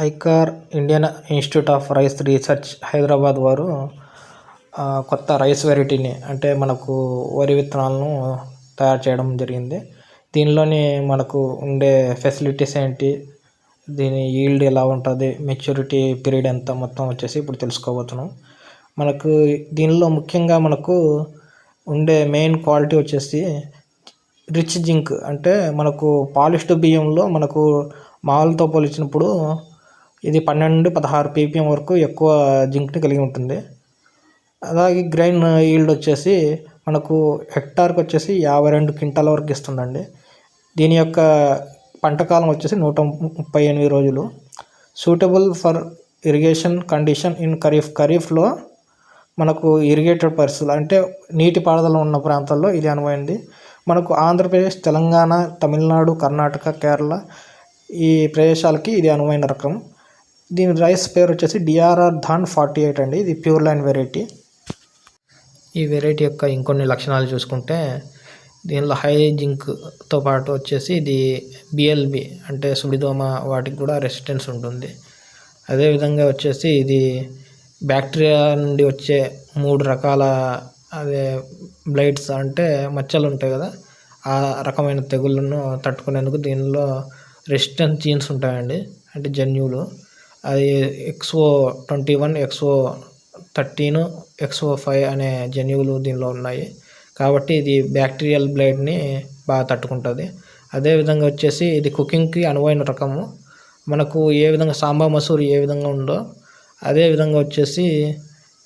ICAR Indian institute of rice research Hyderabad వారు కొత్త rice వెరైటీని అంటే మనకు వరి విత్తనాలను తయారు చేయడం జరిగింది. దీనిలోని మనకు ఉండే ఫెసిలిటీస్ ఏంటి, దీని ఈల్డ్ ఎలా ఉంటుంది, మెచ్యూరిటీ పీరియడ్ ఎంత, మొత్తం వచ్చేసి ఇప్పుడు తెలుసుకోబోతున్నాం. మనకు దీనిలో ముఖ్యంగా మనకు ఉండే మెయిన్ క్వాలిటీ వచ్చేసి రిచ్ జింక్. అంటే మనకు పాలిష్డ్ బియ్యంలో మనకు మామూలుతో పోల్చినప్పుడు ఇది 12 నుండి 16 ppm వరకు ఎక్కువ జింక్ని కలిగి ఉంటుంది. అలాగే గ్రైన్ ఈల్డ్ వచ్చేసి మనకు హెక్టార్కి వచ్చేసి 52 క్వింటాల వరకు ఇస్తుందండి. దీని యొక్క పంటకాలం వచ్చేసి 138 రోజులు. Suitable for irrigation condition in ఖరీఫ్లో మనకు ఇరిగేటెడ్ పరిస్థితులు అంటే నీటి పారుదల ఉన్న ప్రాంతాల్లో ఇది అనువైంది. మనకు ఆంధ్రప్రదేశ్, తెలంగాణ, తమిళనాడు, కర్ణాటక, కేరళ ఈ ప్రదేశాలకి ఇది అనువైన రకం. దీని రైస్ పేరు వచ్చేసి DRR ధాన్ 48 అండి. ఇది ప్యూర్ లైన్ వెరైటీ. ఈ వెరైటీ యొక్క ఇంకొన్ని లక్షణాలు చూసుకుంటే దీనిలో హై జింక్తో పాటు వచ్చేసి ఇది BLB అంటే సుడిదోమ వాటికి కూడా రెసిస్టెన్స్ ఉంటుంది. అదేవిధంగా వచ్చేసి ఇది బ్యాక్టీరియా నుండి వచ్చే 3 రకాల బ్లైట్స్ అంటే మచ్చలు ఉంటాయి కదా, ఆ రకమైన తెగుళ్ళను తట్టుకునేందుకు దీనిలో రెసిస్టెన్స్ జీన్స్ ఉంటాయండి, అంటే జన్యువులు. అది XO21, XO13, XO5 అనే జన్యువులు దీనిలో ఉన్నాయి. కాబట్టి ఇది బ్యాక్టీరియల్ బ్లైట్ని బాగా తట్టుకుంటుంది. అదేవిధంగా వచ్చేసి ఇది కుకింగ్కి అనువైన రకము. మనకు ఏ విధంగా సాంబా మసూరి ఏ విధంగా ఉందో అదే విధంగా వచ్చేసి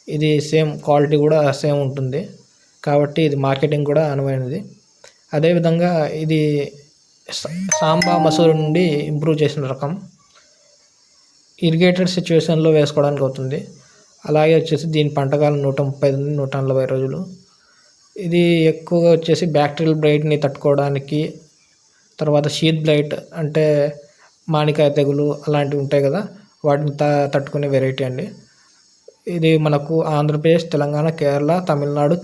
ఇది సేమ్ క్వాలిటీ కూడా సేమ్ ఉంటుంది. కాబట్టి ఇది మార్కెటింగ్ కూడా అనువైనది. అదేవిధంగా ఇది సాంబా మసూరి నుండి ఇంప్రూవ్ చేసిన రకం. ఇరిగేటెడ్ సిచ్యువేషన్లో వేసుకోవడానికి అవుతుంది. అలాగే వచ్చేసి దీని పంటకాలం 130 నుండి 140 రోజులు. ఇది ఎక్కువగా వచ్చేసి బ్యాక్టీరియల్ బ్లైట్ని తట్టుకోవడానికి, తర్వాత షీత్ బ్లైట్ అంటే మామిడికాయ తెగులు అలాంటివి ఉంటాయి కదా, వాటిని తట్టుకునే వెరైటీ అండి. ఇది మనకు ఆంధ్రప్రదేశ్, తెలంగాణ, కేరళ, తమిళనాడు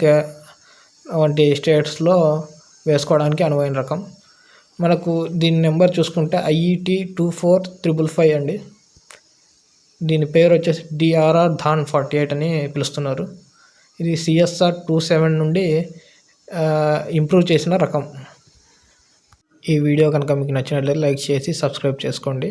వంటి స్టేట్స్లో వేసుకోవడానికి అనువైన రకం. మనకు దీని నెంబర్ చూసుకుంటే IET 24355 అండి. దీని పేరు వచ్చేసి DRR ధాన్ 48 అని పిలుస్తున్నారు. ఇది CSR 27 నుండి ఇంప్రూవ్ చేసిన రకం. ఈ వీడియో కనుక మీకు నచ్చినట్లయితే లైక్ చేసి సబ్స్క్రైబ్ చేసుకోండి.